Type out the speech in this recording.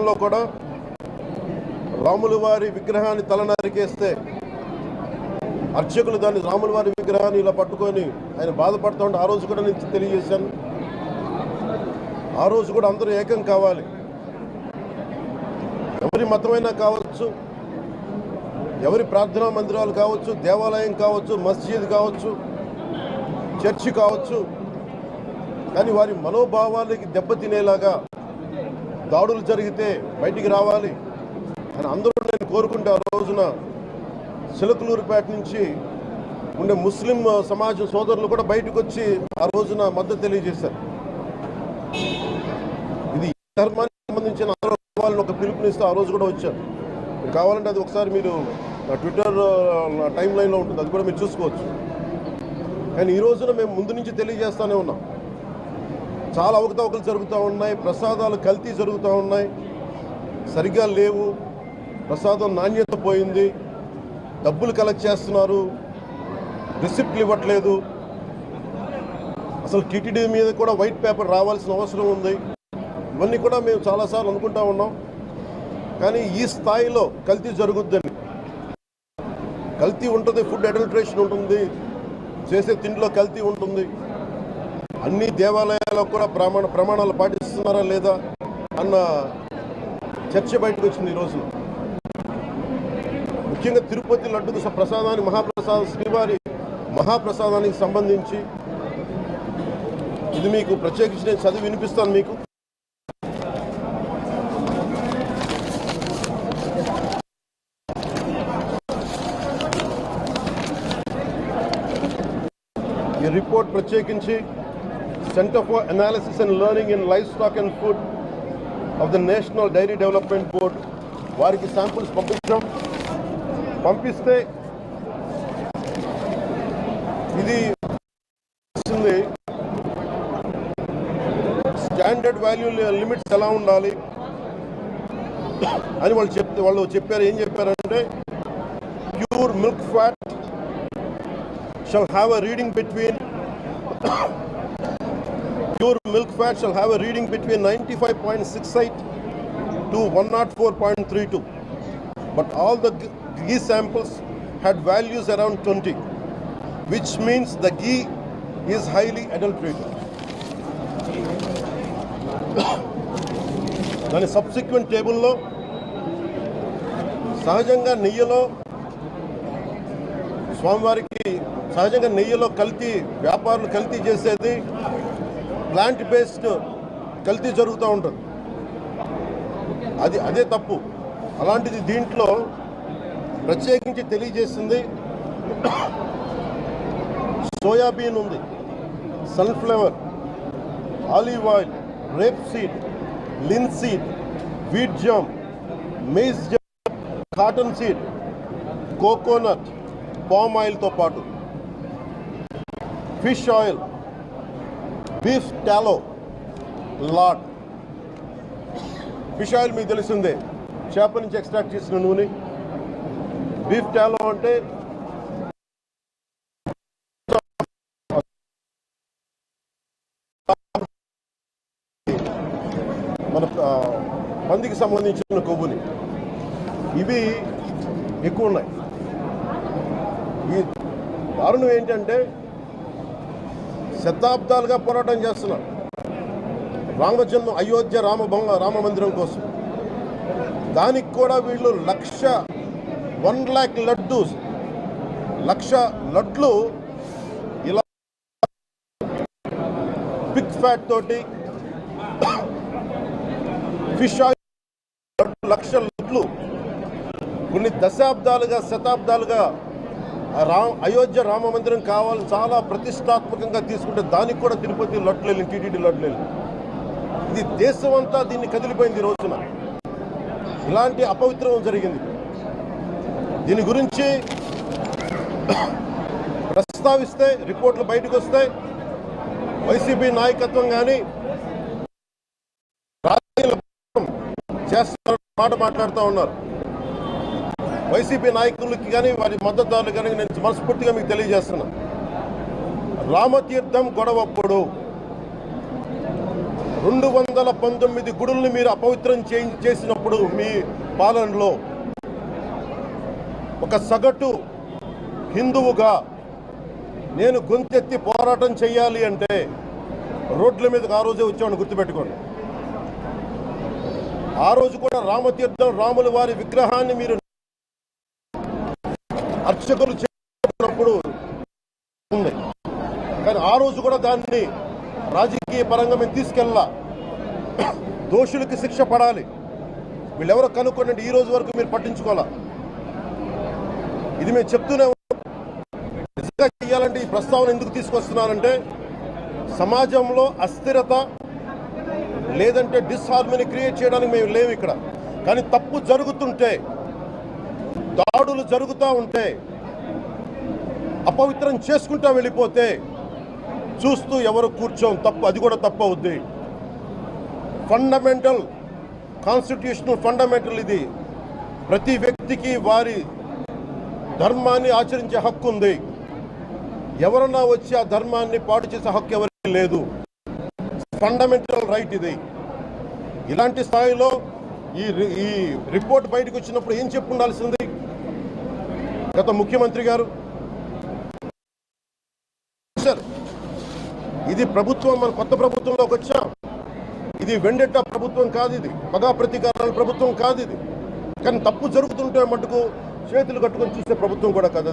గతంలో కూడా రాముల వారి విగ్రహాన్ని తల నరికేస్తే అర్చకులు దాన్ని రాముల వారి విగ్రహాన్ని ఇలా పట్టుకొని ఆయన బాధపడుతూ ఉంటే ఆ రోజు కూడా నేను తెలియజేశాను. ఆ రోజు కూడా అందరూ ఏకం కావాలి. ఎవరి మతమైనా కావచ్చు, ఎవరి ప్రార్థనా మందిరాలు కావచ్చు, దేవాలయం కావచ్చు, మస్జిద్ కావచ్చు, చర్చి కావచ్చు, కానీ వారి మనోభావాలకి దెబ్బతినేలాగా దాడులు జరిగితే బయటికి రావాలి అని అందరూ నేను కోరుకుంటే ఆ రోజున చిలకలూరుపేట నుంచి ఉండే ముస్లిం సమాజం సోదరులు కూడా బయటకు వచ్చి ఆ రోజున మద్దతు తెలియజేశారు. ఇది ధర్మానికి సంబంధించిన వాళ్ళని ఒక పిలుపునిస్తే ఆ రోజు కూడా వచ్చారు. మీరు కావాలంటే అది ఒకసారి మీరు ట్విట్టర్ టైం లైన్లో ఉంటుంది, అది కూడా మీరు చూసుకోవచ్చు. కానీ ఈ రోజున మేము ముందు నుంచి తెలియజేస్తూనే ఉన్నాం. చాలా అవకతవకలు జరుగుతూ ఉన్నాయి, ప్రసాదాలు కల్తీ జరుగుతూ ఉన్నాయి, సరిగ్గా లేవు, ప్రసాదం నాణ్యత పోయింది, డబ్బులు కలెక్ట్ చేస్తున్నారు, రిసిప్ట్లు ఇవ్వట్లేదు, అసలు టీటీడీ మీద కూడా వైట్ పేపర్ రావాల్సిన అవసరం ఉంది. ఇవన్నీ కూడా మేము చాలాసార్లు అనుకుంటా ఉన్నాం. కానీ ఈ స్థాయిలో కల్తీ జరుగుద్దని, కల్తీ ఉంటుంది, ఫుడ్ అడల్ట్రేషన్ ఉంటుంది, చేసే తిండిలో కల్తీ ఉంటుంది, అన్ని దేవాలయాల్లో కూడా ప్రమాణాలు పాటిస్తున్నారా లేదా అన్న చర్చ బయటకు వచ్చింది ఈ రోజున. ముఖ్యంగా తిరుపతి లడ్డు ప్రసాదానికి మహాప్రసాదం, శ్రీవారి మహాప్రసాదానికి సంబంధించి ఇది మీకు ప్రత్యేకించి నేను చదివి వినిపిస్తాను మీకు. ఈ రిపోర్ట్ ప్రత్యేకించి Center for Analysis and Learning in Livestock and Food of the National Dairy Development Board వారికి శాంపుల్స్ పంపిస్తే ఇది స్టాండర్డ్ వాల్యూ లిమిట్స్ ఎలా ఉండాలి అని వాళ్ళు చెప్పారు. ఏం చెప్పారంటే pure milk fat shall have a reading between 95.68 to 104.32, but all the ghee samples had values around 20, which means the ghee is highly adulterated. దాని సబ్సిక్వెంట్ టేబుల్లో సహజంగా నెయ్యిలో కల్తీ, వ్యాపారులు కల్తీ చేసేది ప్లాంట్ బేస్డ్ కల్తీ జరుగుతూ ఉంటుంది. అదే తప్పు. అలాంటిది దీంట్లో ప్రత్యేకించి తెలియజేసింది సోయాబీన్ ఉంది, sunflower, olive oil, rape seed, linseed, wheat germ, maize germ, cotton seed, coconut, palm ఆయిల్తో పాటు fish oil, beef tallow, lard. Fish oil మీకు తెలిసిందే, చేప నుంచి ఎక్స్ట్రాక్ట్ చేసిన నూనె. బీఫ్ టాలో అంటే మన పందికి సంబంధించిన కొవ్వుని. ఇవి ఎక్కువ ఉన్నాయి. ఈ దారుణం ఏంటంటే శతాబ్దాలుగా పోరాటం చేస్తున్నారు రామజన్మ అయోధ్య రామ మందిరం కోసం. దానికి కూడా వీళ్ళు 1 lakh లడ్డూస్, 1,00,000 లడ్లు ఇలా బిగ్ ఫ్యాట్ తోటి ఫిష్ ఆయిల్ 1,00,000 లడ్లు కొన్ని శతాబ్దాలుగా అయోధ్య రామ మందిరం కావాలని చాలా ప్రతిష్టాత్మకంగా తీసుకుంటే దానికి కూడా తిరుపతి లడ్లు వెళ్ళింది, టీటీడీ లడ్లు వెళ్ళింది. ఇది దేశం అంతా దీన్ని కదిలిపోయింది. ఈ రోజున ఇలాంటి అపవిత్రం జరిగింది. దీని గురించి ప్రస్తావిస్తే రిపోర్ట్లు బయటకు వస్తాయి. వైసీపీ నాయకత్వం కానీ చేస్తున్న మాట మాట్లాడుతూ ఉన్నారు. వైసీపీ నాయకులకి కానీ వారి మద్దతుదారులు కానీ నేను మనస్ఫూర్తిగా మీకు తెలియజేస్తున్నా, రామతీర్థం గొడవప్పుడు 219 గుడుల్ని మీరు అపవిత్రం చేసినప్పుడు మీ పాలనలో ఒక సగటు హిందువుగా నేను గొంతెత్తి పోరాటం చేయాలి అంటే రోడ్ల మీదకి ఆ రోజే వచ్చామని గుర్తుపెట్టుకోండి. ఆ రోజు కూడా రామతీర్థం రాముల వారి విగ్రహాన్ని మీరు అర్చకులు చేసినప్పుడు ఉంది, కానీ ఆ రోజు కూడా దాన్ని రాజకీయ పరంగా మేము తీసుకెళ్ళా. దోషులకి శిక్ష పడాలి, వీళ్ళెవరో కనుక్కోండి. ఈ రోజు వరకు మీరు పట్టించుకోవాలా. ఇది మేము చెప్తూనే నిజంగా చేయాలంటే ఈ ప్రస్తావన ఎందుకు తీసుకొస్తున్నానంటే సమాజంలో అస్థిరత లేదంటే డిస్హార్మనీ క్రియేట్ చేయడానికి మేము లేవు ఇక్కడ. కానీ తప్పు జరుగుతుంటే, దాడులు జరుగుతూ ఉంటే, అపవిత్రం చేసుకుంటూ వెళ్ళిపోతే చూస్తూ ఎవరు కూర్చోం. తప్పు, అది కూడా తప్పు అవుద్ది. ఫండమెంటల్ కాన్స్టిట్యూషనల్ ఫండమెంటల్ ఇది. ప్రతి వ్యక్తికి వారి ధర్మాన్ని ఆచరించే హక్కు ఉంది. ఎవరన్నా వచ్చి ఆ ధర్మాన్ని పాటు చేసే హక్కు ఎవరికి లేదు. ఫండమెంటల్ రైట్ ఇది. ఇలాంటి స్థాయిలో ఈ రిపోర్ట్ బయటకు వచ్చినప్పుడు ఏం చెప్పు ఉండాల్సింది గత ముఖ్యమంత్రి గారు? ఇది ప్రభుత్వం, మన కొత్త ప్రభుత్వంలోకి వచ్చాం. ఇది వెండెట్ట ప్రభుత్వం కాదు, ఇది పగా ప్రతీకారాల ప్రభుత్వం కాదు ఇది. కానీ తప్పు జరుగుతుంటే మటుకు చేతులు కట్టుకొని చూసే ప్రభుత్వం కూడా కాదు.